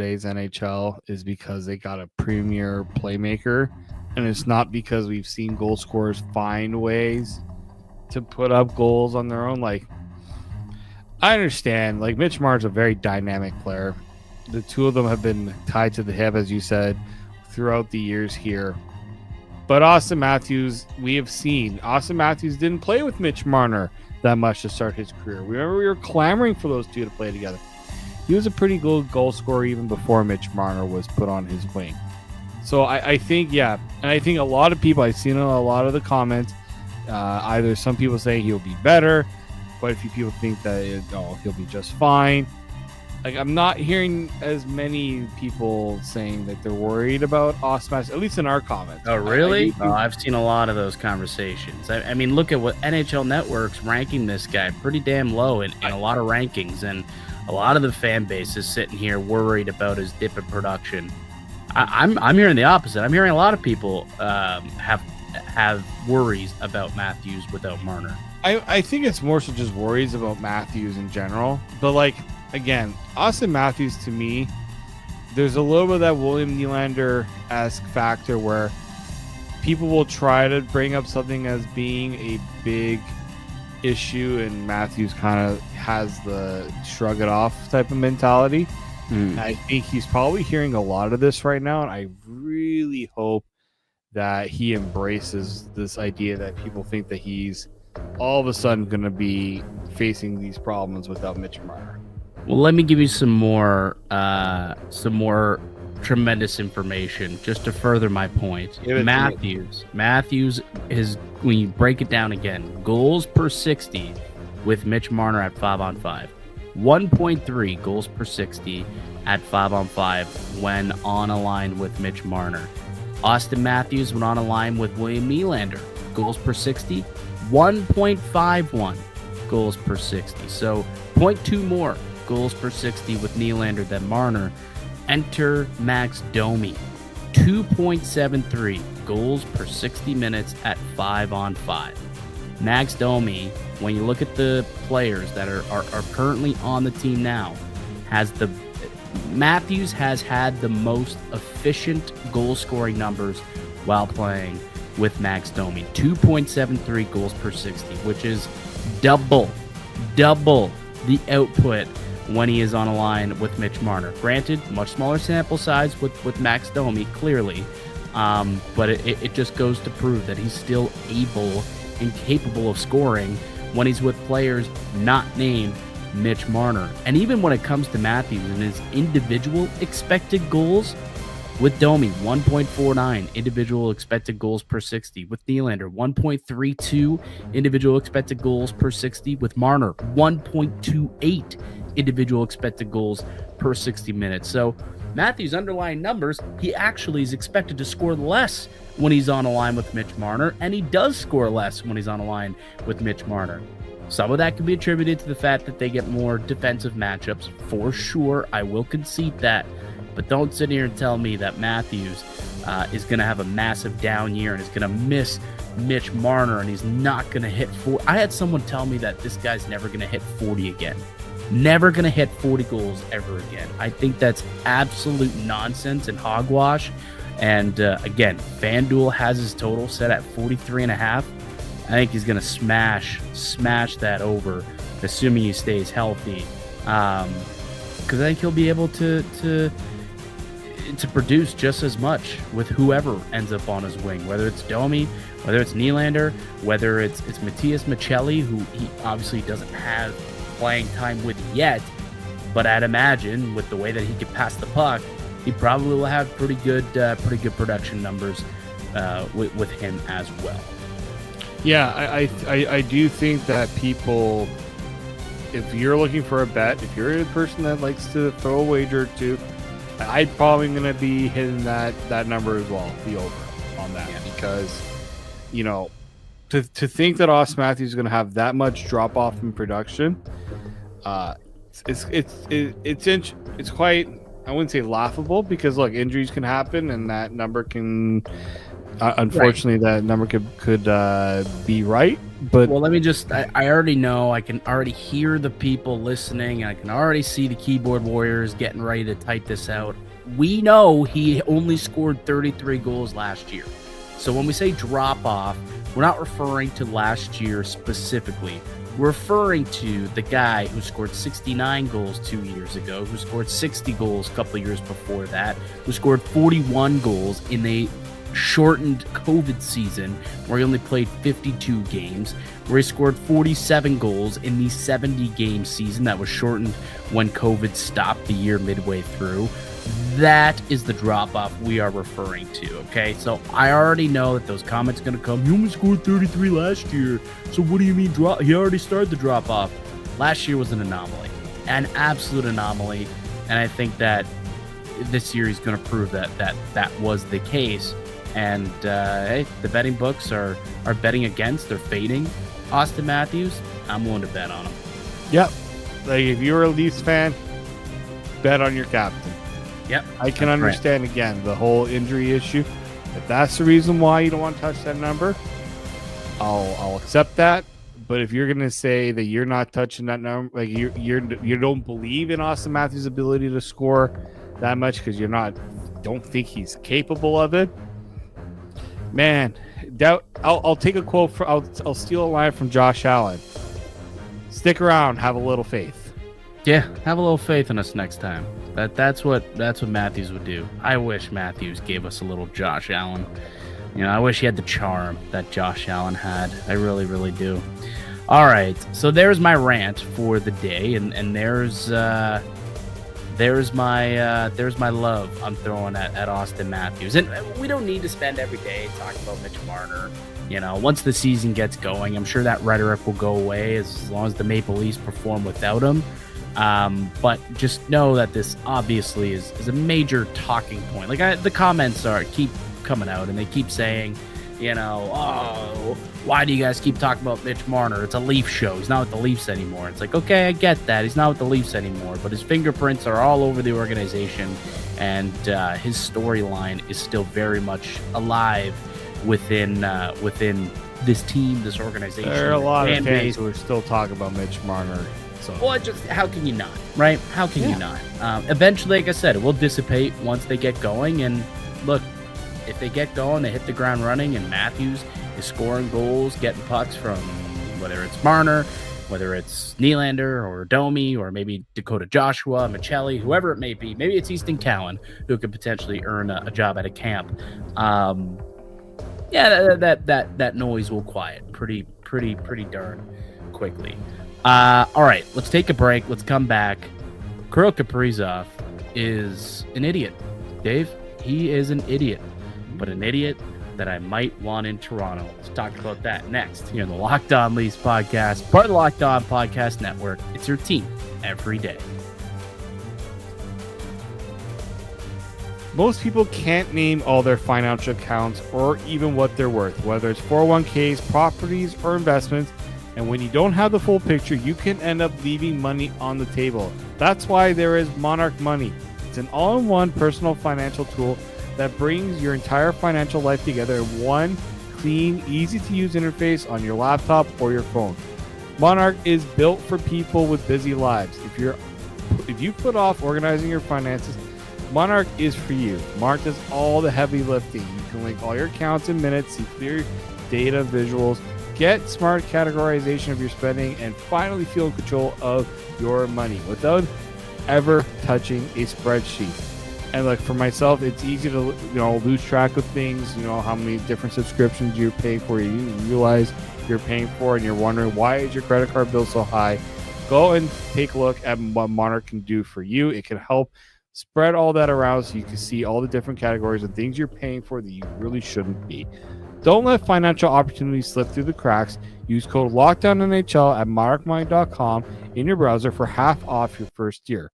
today's NHL is because they got a premier playmaker, and it's not because we've seen goal scorers find ways to put up goals on their own. Like, I understand, like, Mitch Marner's a very dynamic player. The two of them have been tied to the hip, as you said, throughout the years here. But Austin Matthews, we have seen Austin Matthews didn't play with Mitch Marner that much to start his career. Remember, we were clamoring for those two to play together. He was a pretty good goal scorer even before Mitch Marner was put on his wing. So I think, yeah, and I think a lot of people, I've seen a lot of the comments, either some people say he'll be better, quite a few people think that he'll be just fine. Like, I'm not hearing as many people saying that they're worried about Austin Matthews, at least in our comments. Oh, really? I've seen a lot of those conversations. I mean, look at what NHL Network's ranking this guy pretty damn low in a lot of rankings, and a lot of the fan base is sitting here worried about his dip in production. I'm hearing the opposite. I'm hearing a lot of people have worries about Matthews without Marner. I think it's more so just worries about Matthews in general. But, like, again, Austin Matthews, to me, there's a little bit of that William Nylander-esque factor where people will try to bring up something as being a big issue, and Matthews kind of has the shrug it off type of mentality. I think he's probably hearing a lot of this right now, and I really hope that he embraces this idea that people think that he's all of a sudden going to be facing these problems without Mitch Marner. Well, let me give you some more tremendous information just to further my point. Matthews is, when you break it down again, goals per 60 with Mitch Marner at 5-on-5. 1.3 goals per 60 at 5-on-5 when on a line with Mitch Marner. Austin Matthews, when on a line with William Nylander, goals per 60, 1.51 goals per 60. So 0.2 more goals per 60 with Nylander than Marner. Enter Max Domi, 2.73 goals per 60 minutes at 5-on-5. Max Domi, when you look at the players that are currently on the team now, Matthews has had the most efficient goal scoring numbers while playing with Max Domi. 2.73 goals per 60, which is double the output when he is on a line with Mitch Marner. Granted, much smaller sample size with Max Domi, clearly, but it just goes to prove that he's still able and capable of scoring when he's with players not named Mitch Marner. And even when it comes to Matthews and his individual expected goals, with Domi, 1.49 individual expected goals per 60. With Nylander, 1.32 individual expected goals per 60. With Marner, 1.28 individual expected goals per 60 minutes. So Matthews' underlying numbers, he actually is expected to score less when he's on a line with Mitch Marner, and he does score less when he's on a line with Mitch Marner. Some of that can be attributed to the fact that they get more defensive matchups, for sure. I will concede that. But don't sit here and tell me that Matthews is going to have a massive down year and is going to miss Mitch Marner and he's not going to hit 40. I had someone tell me that this guy's never going to hit 40 again. Never going to hit 40 goals ever again. I think that's absolute nonsense and hogwash. And again, FanDuel has his total set at 43.5. I think he's going to smash that over, assuming he stays healthy. Because I think he'll be able to produce just as much with whoever ends up on his wing, whether it's Domi, whether it's Nylander, whether it's Matias Maccelli, who he obviously doesn't have playing time with yet, but I'd imagine with the way that he can pass the puck, he probably will have pretty good production numbers with him as well. Yeah, I do think that people, if you're looking for a bet, if you're a person that likes to throw a wager or two, I'm probably going to be hitting that number as well, the over on that, because, you know, to think that Austin Matthews is going to have that much drop off in production, it's quite, I wouldn't say laughable, because look, injuries can happen and that number can Unfortunately, that number could be right, but well, let me just. I already know. I can already hear the people listening. I can already see the keyboard warriors getting ready to type this out. We know he only scored 33 goals last year. So when we say drop off, we're not referring to last year specifically. We're referring to the guy who scored 69 goals 2 years ago, who scored 60 goals a couple of years before that, who scored 41 goals in a shortened COVID season where he only played 52 games, where he scored 47 goals in the 70-game season that was shortened when COVID stopped the year midway through. That is the drop-off we are referring to, okay? So I already know that those comments are going to come, he only scored 33 last year, so what do you mean drop? He already started the drop-off. Last year was an anomaly, an absolute anomaly, and I think that this year he's going to prove that was the case. And hey, the betting books are betting against, they're fading Austin Matthews. I'm willing to bet on him. Yep. Like, if you're a Leafs fan, bet on your captain. Yep. I can understand, again, the whole injury issue. If that's the reason why you don't want to touch that number, I'll accept that. But if you're going to say that you're not touching that number, like you don't believe in Austin Matthews' ability to score that much because don't think he's capable of it, man, I'll take a quote I'll steal a line from Josh Allen. Stick around, have a little faith. Yeah, have a little faith in us next time. That's what Matthews would do. I wish Matthews gave us a little Josh Allen. You know, I wish he had the charm that Josh Allen had. I really, really do. All right, so there's my rant for the day, and there's my love I'm throwing at Austin Matthews. And we don't need to spend every day talking about Mitch Marner. You know, once the season gets going, I'm sure that rhetoric will go away as long as the Maple Leafs perform without him. But just know that this obviously is a major talking point. Like the comments keep coming out, and they keep saying, you know, oh, why do you guys keep talking about Mitch Marner? It's a Leaf show. He's not with the Leafs anymore. It's like, okay, I get that. He's not with the Leafs anymore, but his fingerprints are all over the organization, and his storyline is still very much alive within this team, this organization. There are a lot of fans who are still talking about Mitch Marner. So. Well, just how can you not, right? How can you not? Eventually, like I said, it will dissipate once they get going. And look, if they get going, they hit the ground running, and Matthews is scoring goals, getting pucks from whether it's Marner, whether it's Nylander or Domi, or maybe Dakota Joshua, Michelli, whoever it may be. Maybe it's Easton Cowan who could potentially earn a job at a camp. Yeah, that noise will quiet pretty darn quickly. All right, let's take a break. Let's come back. Kirill Kaprizov is an idiot. Dave, he is an idiot, but an idiot that I might want in Toronto. Let's talk about that next here in the Locked On Leafs podcast, part of the Locked On Podcast Network. It's your team every day. Most people can't name all their financial accounts or even what they're worth, whether it's 401ks, properties, or investments. And when you don't have the full picture, you can end up leaving money on the table. That's why there is Monarch Money. It's an all-in-one personal financial tool that brings your entire financial life together in one clean, easy-to-use interface on your laptop or your phone. Monarch is built for people with busy lives. If you put off organizing your finances, Monarch is for you. Monarch does all the heavy lifting. You can link all your accounts in minutes, see clear data visuals, get smart categorization of your spending, and finally feel in control of your money without ever touching a spreadsheet. And like for myself, it's easy to lose track of things. You know how many different subscriptions you're paying for. You realize you're paying for, and you're wondering why is your credit card bill so high. Go and take a look at what Monarch can do for you. It can help spread all that around so you can see all the different categories and things you're paying for that you really shouldn't be. Don't let financial opportunities slip through the cracks. Use code LOCKDOWNNHL at monarchmoney.com in your browser for half off your first year.